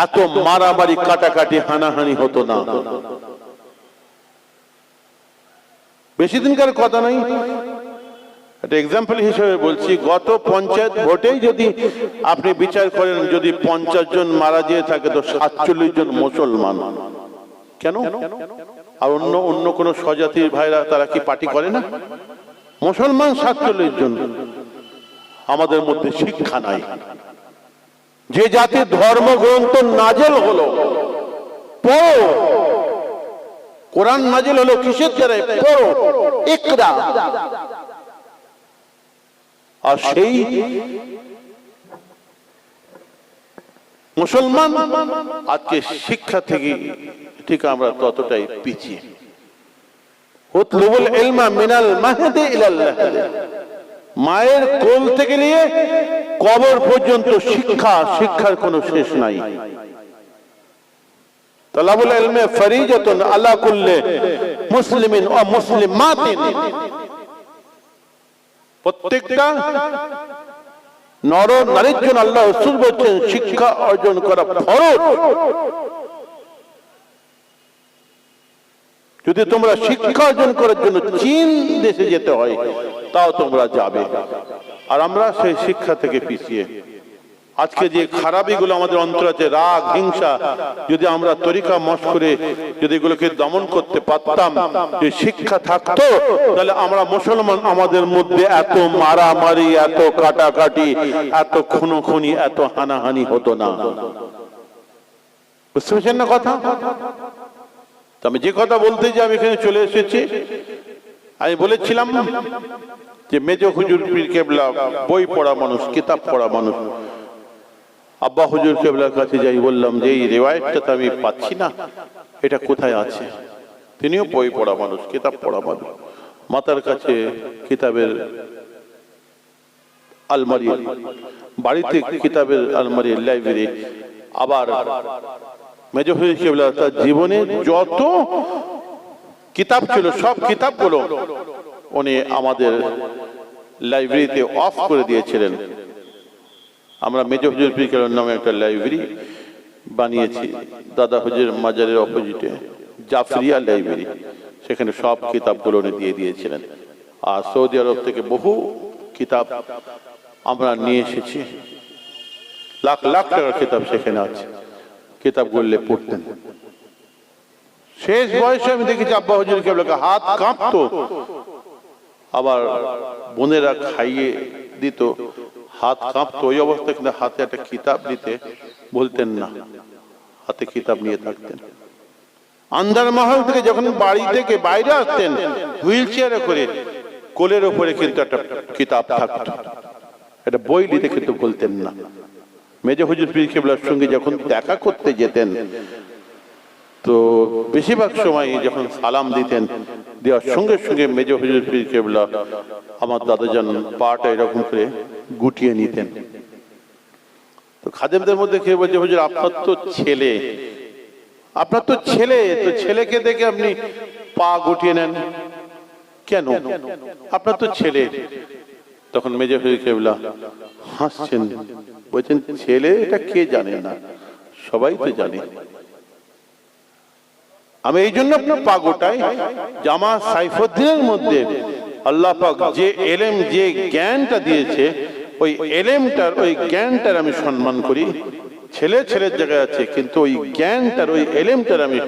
এত মারামারি কাটাকাটি হানাহানি হতো না। বেশি দিনকার কথা নাই, একটা এক্সাম্পল হিসেবে বলছি। গত পঞ্চায়েত ভোটেই যদি আপনি বিচার করেন, যদি 50 জন মারা যেয়ে থাকে তো 47 জন মুসলমান। কেন? আর অন্য কোন স্বজাতির ভাইরা তারা কি পার্টি করে না? মুসলমান 47 জন। আমাদের মধ্যে শিক্ষা নাই। যে জাতির ধর্মগ্রন্থ নাজেল হলো, পড়ো। কোরআন নাজেল হলো কিসের দ্বারা? পড়ো, ইকরা। আর সেই মুসলমান আজকে শিক্ষা থেকে ঠিক আমরা ততটাই পিছিয়ে। উতলুবুল ইলমা মিনাল মাহদি ইলাল লাহদি, মায়ের কোল থেকে নিয়ে কবর পর্যন্ত শিক্ষার কোনো শেষ নাই। তালাবুল ইলমে ফরিজাতুন আলা কুল্লি মুসলিমিন ওয়া মুসলিমাতিন, প্রত্যেকটা নর নারীর জন্য আল্লাহ রাসূল বলেছেন শিক্ষা অর্জন করা ফরজ। যদি তোমরা শিক্ষা অর্জন করার জন্য চীন দেশে যেতে হয় তাও তোমরা যাবে। আর আমরা সেই শিক্ষা থেকে পিছিয়ে। আজকে যে খারাপিগুলো আমাদের অন্তরে আছে, রাগ হিংসা, যদি আমরা তরিকা মশকরে যদি এগুলোকে দমন করতে পারতাম, যে শিক্ষা থাকতো, তাহলে আমরা মুসলমান আমাদের মধ্যে এত মারামারি, এত কাটাকাটি, এত খুনোখুনি, এত হানাহানি হতো না। বুঝতে পারছেন না কথা? আমি যে কথা বলতে যে আমি এখানে চলে এসেছি, আমি বলেছিলাম যে মেজো হুজুর পীর কেবলা বই পড়া মানুষ, কিতাব পড়া মানুষ। আব্বা হুজুর কেবলার কাছে যাই, বললাম যে এই রিওয়ায়েতটা তো আমি পাচ্ছি না, এটা কোথায় আছে? তিনিও বই পড়া মানুষ, কিতাব পড়া মানুষ। মাতার কাছে কিতাবের আলমারি, বাড়িতে কিতাবের আলমারি, লাইব্রেরি। আবার মেজো হুজুর কেবলা তার জীবনে যত কিতাব ছিল সব কিতাবগুলো উনি আমাদের লাইব্রেরিতে অফ করে দিয়েছিলেন। আমরা মেজো হুজুর পীর কেবলার নামে একটা লাইব্রেরি বানিয়েছি দাদা হুজুর মাজারের অপোজিটে, জাফরিয়া লাইব্রেরি। সেখানে সব কিতাবগুলো উনি দিয়ে দিয়েছিলেন। আর সৌদি আরব থেকে বহু কিতাব আমরা নিয়ে এসেছি, লাখ লাখ টাকার কিতাব সেখানে আছে। কিতাবগুলো পড়তেন। শেষ বয়সে আমি দেখেছি আব্বা হুজুর কেবলাকে হাত কাঁপতো, আবার বোনেরা খাইয়ে দিত, হাত কাঁপতো। ওই অবস্থায় কিন্তু হাতে একটা কিতাব দিতে বলতেন না, হাতে কিতাব নিয়ে থাকতেন। আন্দার মহল থেকে যখন বাড়ি থেকে বাইরে আসতেন হুইল চেয়ারে করে, কোলের ওপরে কিন্তু একটা কিতাব থাকতো, একটা বই নিতে কিন্তু বলতেন না। মেজো হুজুর পীর কেবলার সঙ্গে যখন দেখা করতে যেতেন, তো বেশিরভাগ সময় যখন সালাম দিতেন, দেওয়ার সঙ্গে সঙ্গে মেজো হুজুর পীর কেবলা আমার দাদাজান পাটা এরকম করে গুটিয়ে নিতেন। তো খাদেমদের মধ্যে কেউ বলছে, হুজুর আপনার তো ছেলে, তো ছেলেকে দেখে আপনি পা গুটিয়ে নেন কেন? আপনার তো ছেলে। তখন মেজো হুজুর কেবলা হাসছেন, বলছেন ছেলে এটা কে জানে না, সবাই তো জানে। আমি এই জন্য আপনার পা গোটাই, জামা সাইফুদ্দিনের মধ্যে আল্লাহ পাক যে এলেম, যে জ্ঞানটা দিয়েছে, ওই এলেমটার, ওই জ্ঞানটার আমি সম্মান করি। ছেলে ছেলের জায়গায় আছে, কিন্তু ওই জ্ঞানটার, ওই এলেমটার আমি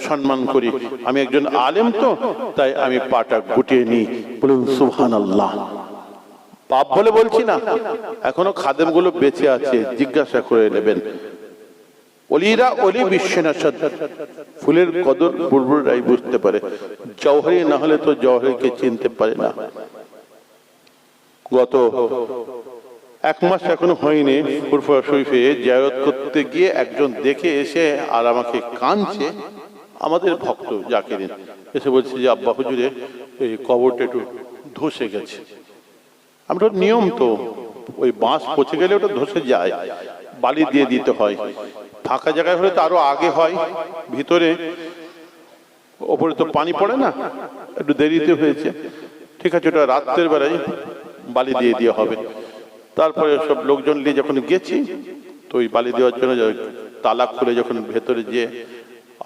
সম্মান করি। আমি একজন আলেম, তো তাই আমি পাটা গুটিয়ে নিই। বলুন সুবহানাল্লাহ। পাপ বলে বলছি না, এখনো খাদেমগুলো বেঁচে আছে, জিজ্ঞাসা করে নেবেন। অলিরা অলি বিশ্বনাথ, ফুলের কদর বুলবুলরাই বুঝতে পারে, জওহরি না হলে তো জওহরকে চিনতে পারে না। গত 1 মাস এখনো হয়নি, ফুরফুরা শরীফে জিয়ারত করতে গিয়ে একজন দেখে এসে আর আমাকে কাঁদছে, আমাদের ভক্ত জাকিরিন, এসে বলছে যে আব্বা হুজুরে এই কবরটা একটু ধসে গেছে। আমরা নিয়ম তো, ওই বাঁশ পচে গেলে ওটা ধসে যায়, বালি দিয়ে দিতে হয়। ফাঁকা জায়গায় হলে তো আরো আগে হয়, ভিতরে ওপরে তো পানি পড়ে না, একটু দেরিতে হয়েছে। ঠিক আছে, ওটা রাত্রের বেলায় বালি দিয়ে দেওয়া হবে। তারপরে সব লোকজন নিয়ে যখন গেছি, তো ওই বালি দেওয়ার জন্য তালা খুলে যখন ভেতরে গিয়ে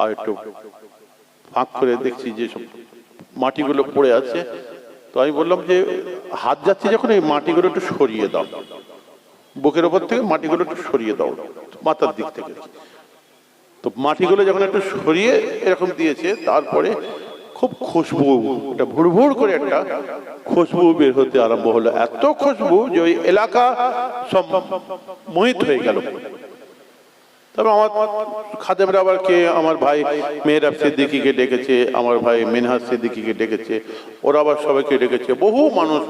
আর একটু ফাঁক করে দেখছি যে সব মাটিগুলো পড়ে আছে, তো আমি বললাম যে হাত যাচ্ছে যখন, এই মাটিগুলো একটু সরিয়ে দাও, বুকের ওপর থেকে মাটিগুলো একটু সরিয়ে দাও, মাথার দিক থেকে। তো মাটিগুলো যখন একটু সরিয়ে এরকম দিয়েছে, তারপরে খুব খুশবু, এটা ভুড়ভুড় করে একটা খুশবু বের হতে আরম্ভ হলো। এত খুশবু যে ওই এলাকা সব মোহিত হয়ে গেল। তবে আমার খাদেমরা আবার কে, আমার ভাই মেহরাব সিদ্দিকীকে ডেকেছে, আমার ভাই মিনহাজ সিদ্দিকীকে ডেকেছে, ওরা আবার সবাইকে ডেকেছে। বহু মানুষ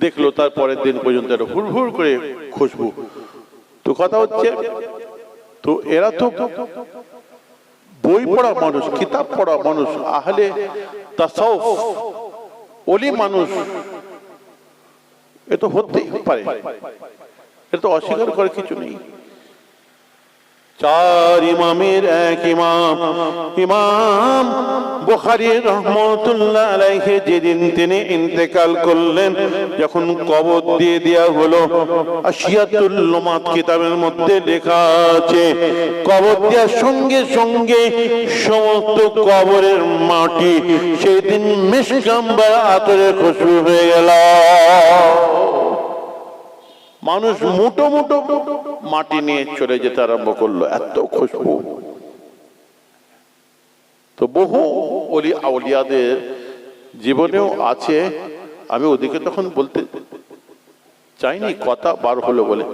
দেখলো, তারপরের দিন পর্যন্ত একটা হুড়হুড় করে খুশবু। তো কথা হচ্ছে, তো এরা তো বই পড়া মানুষ, কিতাব পড়া মানুষ, আহলে তাসাউফ, ওলি মানুষ, এ তো হতেই পারে, এটা তো অস্বীকার করার কিছু নেই। চার ইমামের এক ইমাম, ইমাম বুখারী রাহমাতুল্লাহ আলাইহি, যেদিন তিনি ইন্তেকাল করলেন, যখন কবর দিয়ে দেয়া হলো, আশিয়াতুল লুমাত কিতাবের মধ্যে লেখা আছে, কবর দেওয়ার সঙ্গে সঙ্গে সমস্ত কবরের মাটি সেই দিন মিশকাম্বার আতরের খুশবু হয়ে গেল। মানুষ মুটো মুটো মাটি নিয়ে চলে যেতে আরম্ভ করলো, এত খুশবু। তো বহু ওলি আউলিয়াদের জীবনেও আছে। আমি ওদিকে তখন বলতে চাইনি, কথা বার হলো বলে।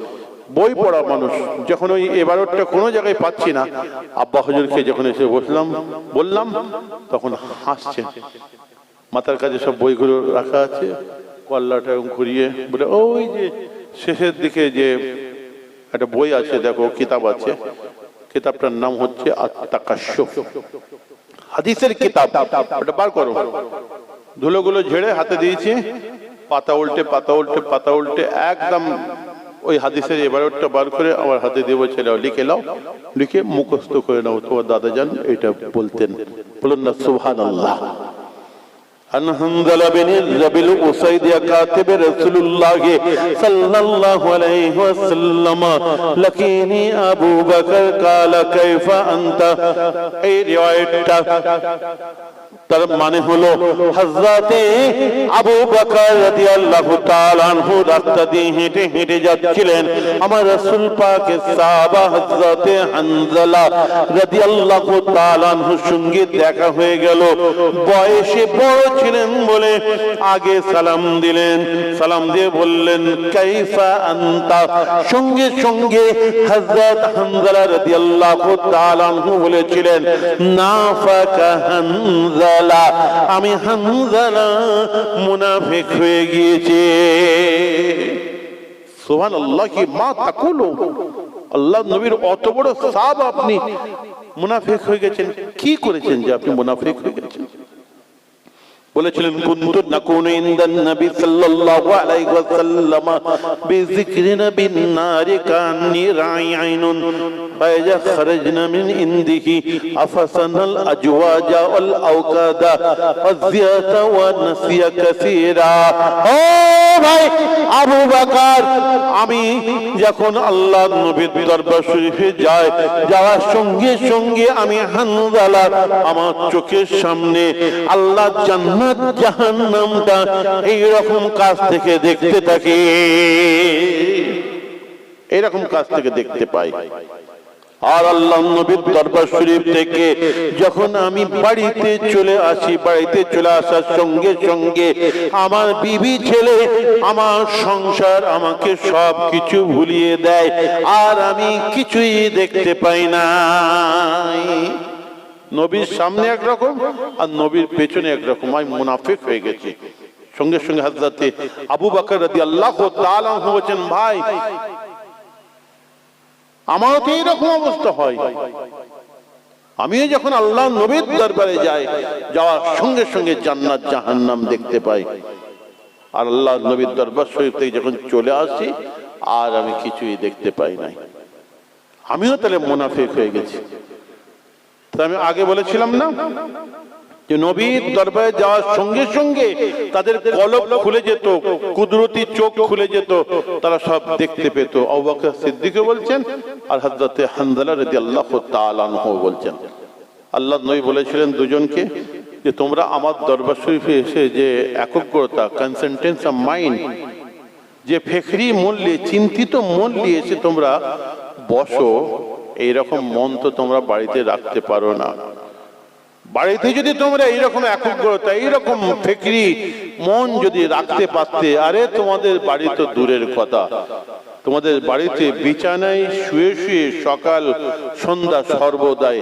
বই পড়া মানুষ, যখন ওই এবারটা কোনো জায়গায় পাচ্ছি না, আব্বা হুজুরকে যখন এসে বললাম, তখন হাসছে। মাথার কাছে সব বইগুলো রাখা আছে, কল্লাটা ঘুরিয়ে বলে, ওই যে শেষের দিকে যে একটা বই আছে, দেখো কিতাব আছে, কিতাবটার নাম হচ্ছে আত-তাকাশশুফ, হাদিসের কিতাব, ওটা বার করো। ধুলোগুলো ঝেড়ে হাতে দিয়েছি, পাতা উল্টে পাতা উল্টে পাতা উল্টে একদম ওই হাদিসের এবারটা বার করে আমার হাতে দেবো, ছেলে লিখে নাও, লিখে মুখস্থ করে নাও। তোমার দাদা যান এটা বলতেন, বলুন না সুবহানাল্লাহ। عن حنظلة بن الربيع الأسيدي كاتب رسول الله صلى الله عليه وسلم لقيني أبو بكر قال كيف أنت। এই রিওয়ায়াতটা তার মানে হলো, হযরতে আবু বকর রাদিয়াল্লাহু তাআলা আনহু রাস্তা দিয়ে হেঁটে হেঁটে যাচ্ছিলেন। আমার রাসূল পাকের সাহাবা হযরতে হানজালা রাদিয়াল্লাহু তাআলা আনহুর সঙ্গে দেখা হয়ে গেল। বয়সে বড় ছিলেন বলে আগে সালাম দিলেন, সালাম দিয়ে বললেন কাইফা আনতা। সঙ্গে সঙ্গে হযরত হানজালা রাদিয়াল্লাহু তাআলা আনহু বলেছিলেন নাফাকা হানজালা, আমি হানজালা মুনাফিক হয়ে গিয়েছে। সুবহানাল্লাহ, কি মা তাকুলু, আল্লাহ নবীর অত বড় সাহাবা, আপনি মুনাফিক হয়ে গেছেন, কি করেছেন যে আপনি মুনাফিক হয়ে গেছেন? বলেছিলেন কুনতু নাকুনু ইনদান নবী সাল্লাল্লাহু আলাইহি ওয়াসাল্লাম বিযিকরি নাবিন নারি কান্নি রাইআইনুন ফাইজা খারাজনা মিন ইনদিহি আফসানাল আজওয়াজা ওয়াল আওকাদা ফাজিয়াতা ওয়া নাসিয়া কাসীরা। ও ভাই আবু বকর, আমি যখন আল্লাহর নবীর দরবার শরীফে যাই, যাওয়ার সঙ্গে সঙ্গে আমি হানজালা আমার চোখের সামনে আল্লাহ জান্নাত জাহান্নামটা এইরকম কাছ থেকে দেখতে থাকি, এইরকম কাছ থেকে দেখতে পাই। আর আল্লাহ নবীর দরবার শরীফ থেকে যখন আমি বাড়িতে চলে আসি, বাড়িতে চলে আসার সঙ্গে সঙ্গে আমার বিবি ছেলে, আমার সংসার আমাকে সব কিছু ভুলিয়ে দেয়, আর আমি কিছুই দেখতে পাই না। নবীর সামনে একরকম আর নবীর পেছনে একরকম, আমি মুনাফিক হয়ে গেছি। সঙ্গে সঙ্গে হযরতে আবু বকর রাদিয়াল্লাহু তাআলা আনহু বলেন, ভাই আমারও তো এইরকম অবস্থা হয়। আমিও যখন আল্লাহ নবীর দরবারে যাই, যাওয়ার সঙ্গে সঙ্গে জান্নাত জাহান্নাম দেখতে পাই, আর আল্লাহ নবীর দরবার শরীফ থেকে যখন চলে আসি আর আমি কিছুই দেখতে পাই নাই। আমিও তাহলে মুনাফিক হয়ে গেছি। আমি আগে বলেছিলাম না যে নবীর দরবারে যাওয়ার সঙ্গে সঙ্গে তাদের কলব খুলে যেত, কুদরতি চোখ খুলে যেত, তারা সব দেখতে পেত। আবু বকর সিদ্দিক বলছেন আর হযরতে হানজালা রাদিয়াল্লাহু তাআলা আনহু বলছেন, আল্লাহর নবী বলেছিলেন দুজনকে যে তোমরা আমার দরবার শরীফে এসে যে একগ্রতা, কনসেন্ট্রেন্স অফ মাইন্ড, যে ফিকরি মন নিয়ে, চিন্তিত মন নিয়ে এসে তোমরা বসো, এইরকম মন তো তোমরা বাড়িতে রাখতে পারো না। বাড়িতে যদি তোমরা এইরকম একগ্রতা, এইরকম ফিকরি মন যদি রাখতে পারতে, আরে তোমাদের বাড়ি তো দূরের কথা, তোমাদের বাড়িতে বিছানায় শুয়ে শুয়ে সকাল সন্ধ্যা সর্বদাই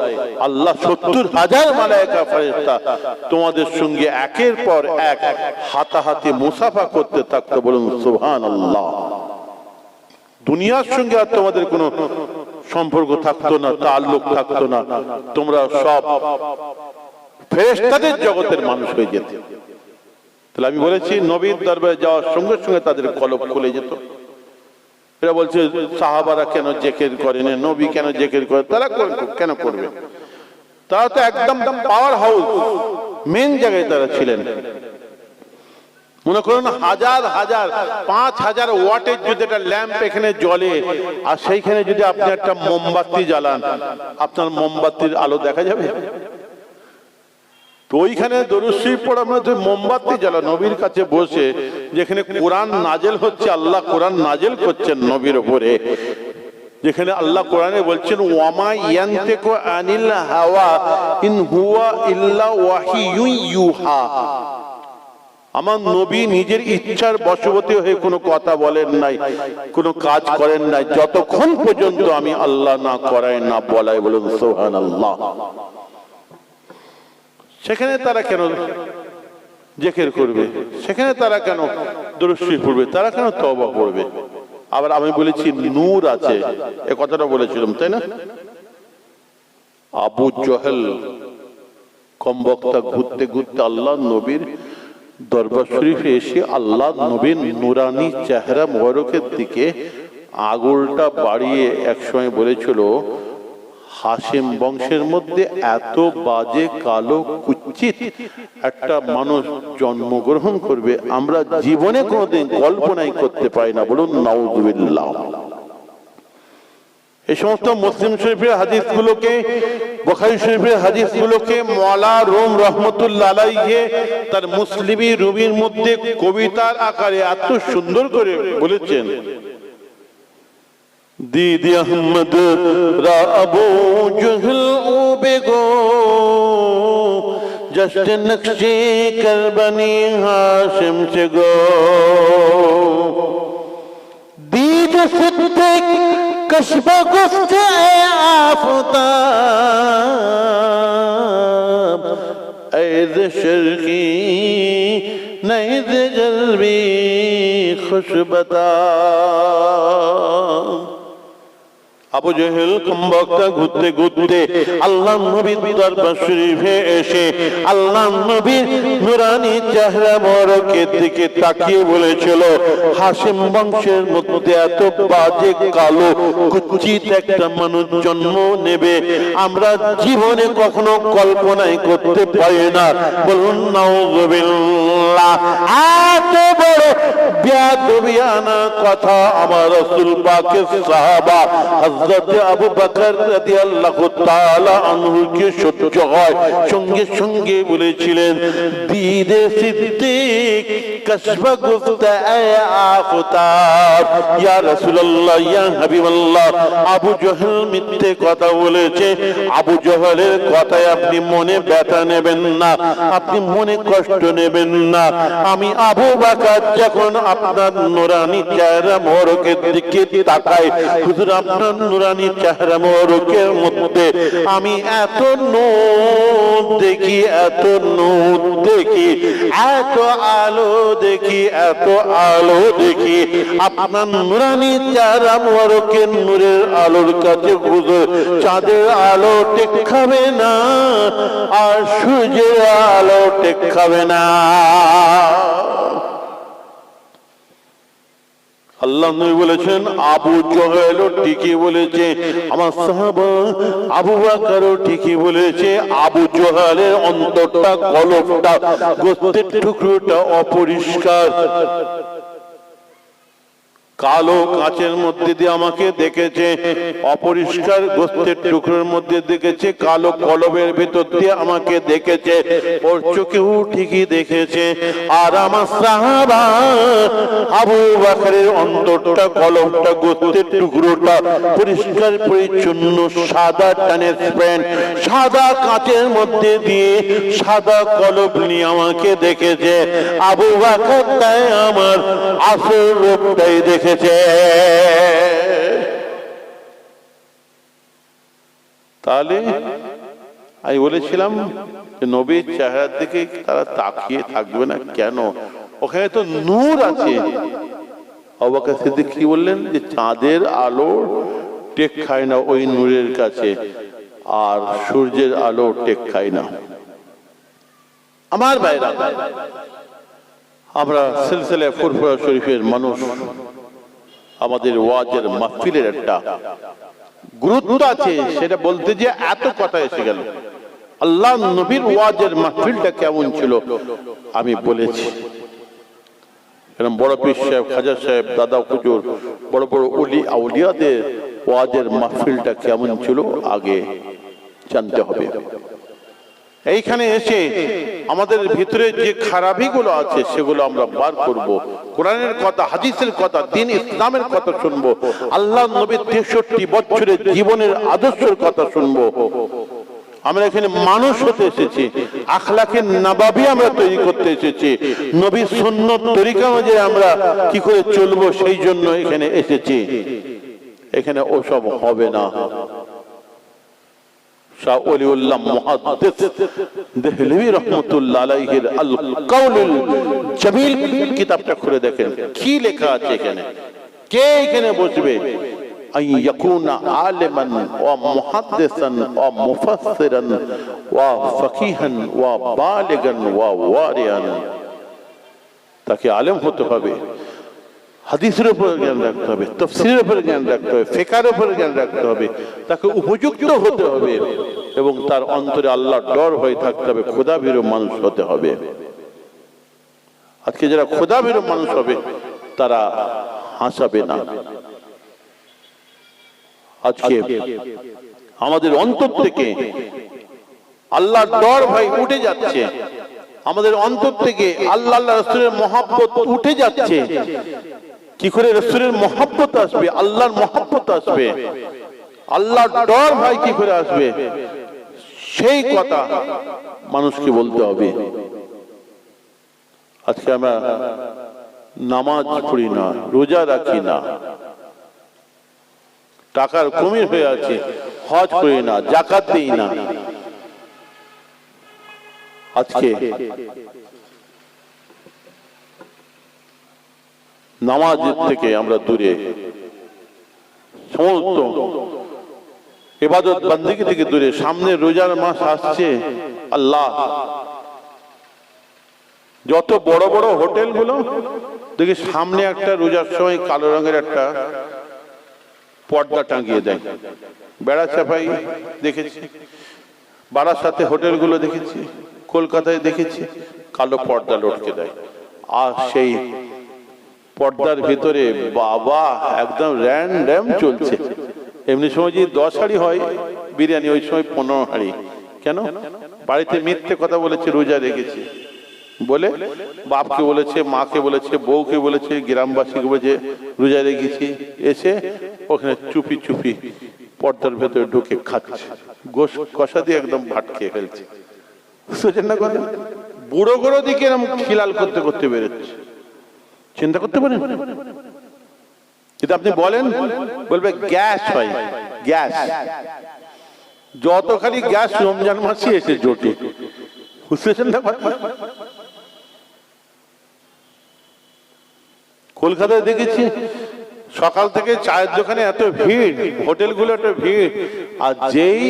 আল্লাহ 70,000 মালায়েকা ফেরেশতা তোমাদের সঙ্গে একের পর এক হাতাহাতি মুসাফা করতে থাকতো। বলুন সুবহানাল্লাহ। দুনিয়ার সঙ্গে আর তোমাদের কোনো সম্পর্ক থাকতো না, তাল্লুক থাকতো না, তোমরা সব ফেরেশতাদের জগতের মানুষ হয়ে যেত। তাহলে আমি বলেছি নবীর দরবারে যাওয়ার সঙ্গে সঙ্গে তাদের কলব খুলে যেত। এরা বলছে সাহাবারা কেন জিকির করেন, নবী কেন জিকির করে, তারা কেন করবে? তারা তো একদম পাওয়ার হাউস, মেন জায়গায় তারা ছিলেন। মনে করুন হাজার হাজার 5,000 ওয়াটের যদি একটা ল্যাম্প এখানে জ্বলে, আর সেইখানে যদি আপনি একটা মোমবাতি জ্বালান, আপনার মোমবাতির আলো দেখা যাবে? তো ওইখানে দরুদ শরীফ পড়া মানে মোমবাতি জ্বালা, নবীর কাছে বসে, যেখানে কোরআন নাজেল হচ্ছে, আল্লাহ কোরআন নাজেল করছেন নবীর উপরে, যেখানে আল্লাহ কোরআনে বলছেন ওয়ামা ইয়ানতিকু আনিল হাওয়া ইন হুয়া ইল্লা ওয়াহিয়ুন ইউহা। আমার নবী নিজের ইচ্ছার বশবর্তী হয়ে কোনো কথা বলেন নাই, কোনো কাজ করেন নাই, যতক্ষণ পর্যন্ত আমি আল্লাহ না করাই, না বলাই। বলুন সুবহানাল্লাহ। সেখানে তারা কেন জিকির করবে? সেখানে তারা কেন দরুদ শরীফ পড়বে? তারা কেন তওবা করবে? আবার আমি বলেছি নূর আছে, এ কথাটা বলেছিলাম, তাই না? আবু জহেল কমবক্তা ঘুরতে ঘুরতে আল্লাহ নবীর দরবার শরীফে এসে আল্লাহ নবীর নুরানি চেহারা মোবারকের দিকে আঙুলটা বাড়িয়ে একসময় বলেছিল, হাশিম বংশের মধ্যে এত বাজে কালো কুচ্ছিত একটা মানুষ জন্মগ্রহণ করবে আমরা জীবনে কোনোদিন কল্পনাই করতে পারি না। বলুন নাউযুবিল্লাহ। এই সমস্ত মুসলিম শরীফের হাদিসগুলোকে, বুখারী শরীফের হাদিসগুলোকে মওলা রুম রাহমাতুল্লাহ আলাইহি তার মুসলিমি রুমির মধ্যে কবিতার আকারে এত সুন্দর করে বলেছেন। दीदी अहमद रा अबू जहल ओ बेगो जस्ट नक्शे कर बनी हाशिम से गो दीद सिद्दीक कशबा गुफ्ते आफताब ऐद शर्की नैद जल्बी खुशबता। আবু জেহেল কমবক্তা ঘুরতে ঘুরতে আল্লাহ নবীর দরবার শরীফে এসে আল্লাহ নবীর নুরানি চেহারা মোবারকের দিকে তাকিয়ে বলেছিল, হাশিম বংশের মধ্যে এত বাজে কালো কুচ্ছিত একটা মানুষ জন্ম নেবে আমরা জীবনে কখনো কল্পনাই করতে পারি না। বলুন নাউযুবিল্লাহ। এত বড় বেয়াদবিয়ানা কথা আমার রাসূল পাকের সাহাবা হযরত আবু বকর রাদিয়াল্লাহু তাআলা আনহু কে সহ্য হয়, সঙ্গে সঙ্গে বলেছিলেন, দীদে সিদ্দিক কসবা গুফতা আফতাব। ইয়া রাসূলুল্লাহ, ইয়া হাবিবাল্লাহ, আবু জহল মিথ্যে কথা বলেছে। আবু জহলের কথায় আপনি মনে ব্যথা নেবেন না, আপনি মনে কষ্ট নেবেন না। আমি আবু বকর যখন আপনার নুরানি চেহারা মোবারকের দিকে তাকাই, হুজুর আপনার নুরানি চেহারা মোবারকের মধ্যে আমি এত নূর দেখি, এত নূর দেখি, এত আলো দেখি, এত আলো দেখি। আপনার নুরানি চেহারা মোবারকের নূরের আলোর কাছে হুজুর চাঁদের আলো টেক খাবে না, আর সূর্যের আলো টেক খাবে না। আল্লাহ নবী বলেছেন, আবু জহেলও ঠিকই বলেছে, আমার সাহাবা আবু বকরও ঠিকই বলেছে। আবু জহেলের অন্তরটা, কলবটা, গোশতের টুকরোটা অপরিষ্কার, কালো কাঁচের মধ্যে দিয়ে আমাকে দেখেছে, অপরিষ্কার গোশতের টুকরোর মধ্যে দেখেছে, কালো কলবের ভেতর দিয়ে আমাকে দেখেছে। ওর চোখে উঠে ঠিকই দেখেছে। আর আমার সাহাবা আবু বকরের অন্তরটা, কলবটা, গোস্তের টুকরোটা পরিষ্কার পরিচ্ছন্ন, সাদা ট্রান্সপারেন্ট, সাদা কাচের মধ্যে দিয়ে সাদা কলব নিয়ে আমাকে দেখেছে। আবু বকর তাই আমার আসল রূপটাই দেখেছে। তাহলে আমি বলেছিলাম যে নবীর চেহারার দিকে তারা তাকিয়ে থাকবে না কেন? ওখানে তো নূর আছে। আবু বকর সিদ্দিক কি বললেন? যে চাঁদের আলো টেক খায় না ওই নূরের কাছে, আর সূর্যের আলো টেক খায় না। আমার ভাইরা, আমরা সিলসিলা ফুরফুরা শরীফের মানুষ, আমাদের ওয়াজের মাহফিলের একটা গুরুত্ব আছে। সেটা বলতে যে এত কথা এসে গেল। আল্লাহ নবীর ওয়াজের মাহফিলটা কেমন ছিল আমি বলেছি। এরকম বড় পীর সাহেব, খাজা সাহেব, দাদা হুজুর, বড় বড় ওলি আউলিয়াদের ওয়াজের মাহফিলটা কেমন ছিল আগে জানতে হবে। এইখানে এসে আমাদের ভিতরে যে খারাপিগুলো আছে সেগুলো আমরা বার করব। কোরআনের কথা, হাদিসের কথা, দ্বীন ইসলামের কথা শুনবো। আল্লাহ নবীর 63 বছরের জীবনের আদর্শের কথা শুনবো। আমরা এখানে মানুষ হতে এসেছি, আখলাকে নবাবী আমরা তৈরি করতে এসেছি। নবীর সুন্নত তরিকা অনুযায়ী আমরা কি করে চলবো সেই জন্য এখানে এসেছি। এখানে ওসব হবে না। শাহ ওলিউল্লাহ মুহাদ্দিস দেহলভী রাহমাতুল্লাহ আলাইহির আল কাউলুল জামিল কিতাবটা খুলে দেখেন কি লেখা আছে এখানে। কে এখানে বসবে? আন ইয়াকুনা আলিমান ওয়া মুহাদ্দিসান ওয়া মুফাসসিরান ওয়া ফাকিহান ওয়া বালিগান ওয়া ওয়ারিয়ান। তাকে আলেম হতে হবে, হাদিসের উপর জ্ঞান রাখতে হবে, তাফসীরের উপর জ্ঞান রাখতে হবে, ফিকহের উপর জ্ঞান রাখতে হবে, তাকে উপযুক্ত হতে হবে এবং তার অন্তরে আল্লাহর ডর হয়ে থাকতে হবে, খোদাভীরু মানুষ হতে হবে। আজকে যারা খোদাভীরু মানুষ হবে তারা হাসাবে না। আজকে আমাদের অন্তর থেকে আল্লাহর ডর ভয় উঠে যাচ্ছে, আমাদের অন্তর থেকে আল্লাহ রাসূলের মহব্বত উঠে যাচ্ছে। কি করে রাসূলের মহব্বত আসবে? আল্লাহর মহব্বত আসবে, আল্লাহর ডর ভয় কি করে আসবে? সেই কথা মানুষকে বলতে হবে। আজকে আমরা নামাজ পড়ি না, রোজা রাখি না, টাকার কমি হয়ে আছে, হজ করি না, যাকাত দিই না। আজকে নামাজ থেকে আমরা দূরে, সমস্ত ইবাদত বন্দেগী থেকে দূরে। সামনে রোজার মাস আসছে। আল্লাহ, যত বড় বড় হোটেল গুলো দেখি সামনে একটা রোজার সময় কালো রঙের একটা পর্দা টাঙিয়ে দেয়। বেড়া চাপাই দেখেছি, বারাসাতে হোটেলগুলো দেখেছি, কলকাতায় দেখেছি, কালো পর্দা লটকে দেয়। আর সেই পর্দার ভিতরে বাবা একদম র্যান্ডম চলছে। এমনি সময় যদি 10 হাঁড়ি হয় বিরিয়ানি, ওই সময় 15 হাঁড়ি। কেন? বাড়িতে মিথ্যে কথা বলেছে রোজা রেখেছে বলে, বাপকে বলেছে, মাকে বলেছে, বউকে বলেছে, গ্রামবাসীকে বলেছে রোজা রেখেছি। এসে ওখানে চুপি চুপি পর্দার ভেতরে ঢুকে খাচ্ছে, গোশ কষা দিয়ে একদম ভাট খেয়ে ফেলছে। বুঝছেন না কথা? বুড়ো গুঁড়ো দিকে এরকম খিলাল করতে করতে বেরোচ্ছে। চিন্তা করতে পারেন? যদি আপনি বলেন, বলবে গ্যাস হয়, গ্যাস। যত খালি গ্যাস রমজান মাসে এসে জোটে। বুঝতেছেন না? কলকাতায় দেখেছি সকাল থেকে চায়ের দোকানে এত ভিড়, হোটেলগুলো এত ভিড়, আর যেই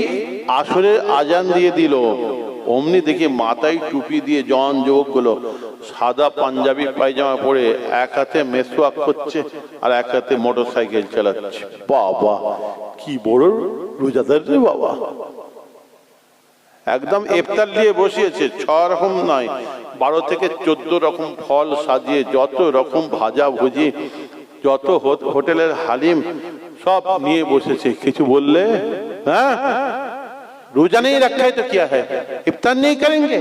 আসরের আজান দিয়ে দিল অমনি দেখি মাথায় টুপি দিয়ে জন যুবক গুলো সাদা পাঞ্জাবি পায়জামা পরে এক হাতে মেসওয়াক করছে আর এক হাতে মোটর সাইকেল চালাচ্ছে। বাবা কি বড় রোজাদার রে বাবা! একদম ইফতার নিয়ে বসিয়েছে, 6 রকম নয় 12 থেকে 14 রকম ফল সাজিয়ে, যত রকম ভাজা ভুজি, যত হোটেলের হালিম সব নিয়ে বসেছে। কিছু বললে হ্যাঁ, रोजा नहीं रखा है तो क्या है, इफ्तार नहीं करेंगे?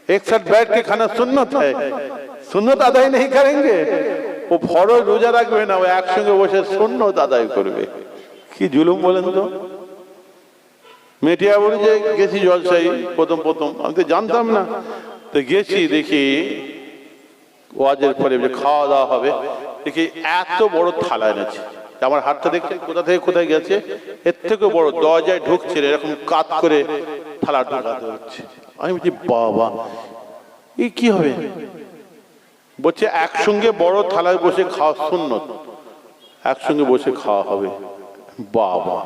एक साथ बैठ के खाना सुन्नत है, सुन्नत আদায় नहीं करेंगे। ও ফরজ রোজা রাখবে না, ও একসঙ্গে বসে সুন্নত আদায় করবে। কি জুলুম বলেন তো। মেটিয়া বলি যে গেছি জলসাই প্রথম আমি তো জানতাম না, তো গেছি দেখি ওয়াজের পরে যে খাওয়া দাওয়া হবে, দেখি এত বড় থালা এনেছে। আমার হাতটা দেখছে কোথা থেকে কোথায় গেছে, এর থেকে বড় দরজায় ঢুকছে এরকম কাত করে থালা ঢোকাতে হচ্ছে। আমি বলছি বাবা এই কি হবে, বলছে একসঙ্গে বড় থালায় বসে খাওয়া সুন্নত, একসঙ্গে বসে খাওয়া হবে। বাবা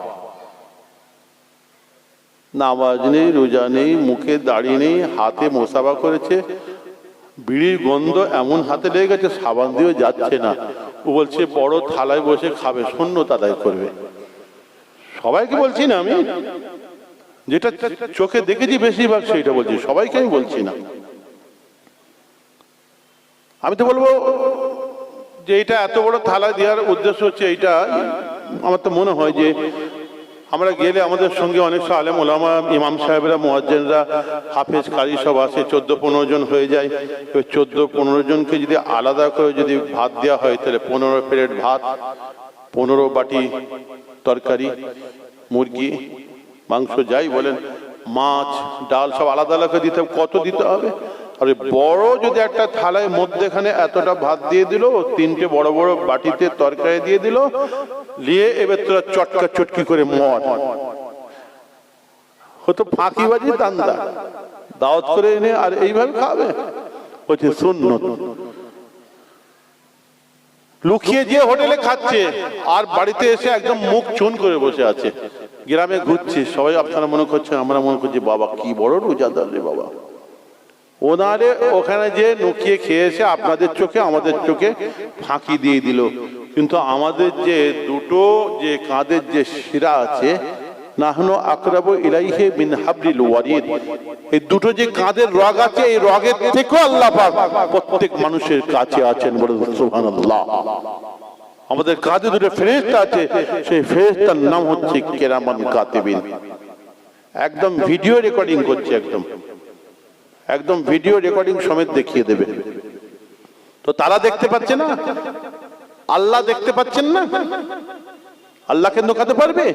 নামাজ নেই, রোজা নেই, মুখে দাড়ি নেই, হাতে মোসাফা করেছে, বিড়ির গন্ধ এমন হাতে লেগে গেছে সাবান দিয়েও যাচ্ছে না। ও বলছে বড় থালায় বসে খাবে, সুন্নত আদায় করবে। সবাইকে বলছি না আমি, যেটা চোখে দেখেছি বেশিরভাগ সেইটা বলছি, সবাইকে আমি বলছি না। আমি তো বলবো যে এটা এত বড় থালা দেওয়ার উদ্দেশ্য হচ্ছে এইটা, আমার তো মনে হয় যে আমরা গেলে আমাদের সঙ্গে অনেক আলেম ওলামা, ইমাম সাহেবরা, মুয়াজ্জিনরা, হাফেজ, কারি সব আসে, 14-15 জন হয়ে যায়। 14-15 জনকে যদি আলাদা করে যদি ভাত দেওয়া হয়, তাহলে 15 প্লেট ভাত, 15 বাটি তরকারি, মুরগি মাংস যাই বলেন, মাছ ডাল সব আলাদা আলাদা দিতে হবে। কত দিতে হবে? আর বড় যদি একটা থালায় মধ্যেখানে এতটা ভাত দিয়ে দিল, 3টে বড় বড় বাটিতে তরকারি দিয়ে দিল, নিয়ে এবার তোরা চটকা চটকি করে মদ হতো, ফাঁকিবাজি দান্দা, দাওয়াত করে এনে আর এইভাবে খাবে, হচ্ছে সুন্নত। লুকিয়ে যে হোটেলে খাচ্ছে আর বাড়িতে এসে একদম মুখ চুন করে বসে আছে। গ্রামে ঘুরছি, সবাই আপনারা মনে করছেন, আমরা মনে করছি বাবা কি বড় রোজাদার রে বাবা। ওনারে ওখানে যে লুকিয়ে খেয়েছে, আপনাদের চোখে আমাদের চোখে ফাঁকি দিয়ে দিল। কিন্তু আমাদের যে দুটো যে কাঁধের যে শিরা আছে, নাহনু আকরাবু ইলাইহি মিন হাবলিল ওয়ারিদ, এই দুটো যে কাঁধের রগ আছে, এই রগের থেকেও আল্লাহ পাক প্রত্যেক মানুষের কাছে আছেন। বলুন সুবহানাল্লাহ। আমাদের কাঁধে দুটো ফেরেশতা আছে, সেই ফেরেশতার নাম হচ্ছে কিরামান কাতিবিন। একদম ভিডিও রেকর্ডিং করছে, একদম ভিডিও রেকর্ডিং সমেত দেখিয়ে দেবে। তো তারা দেখতে পাচ্ছে না, আল্লাহ দেখতে পাচ্ছেন না, আল্লাহকে নোকাতে পারবে?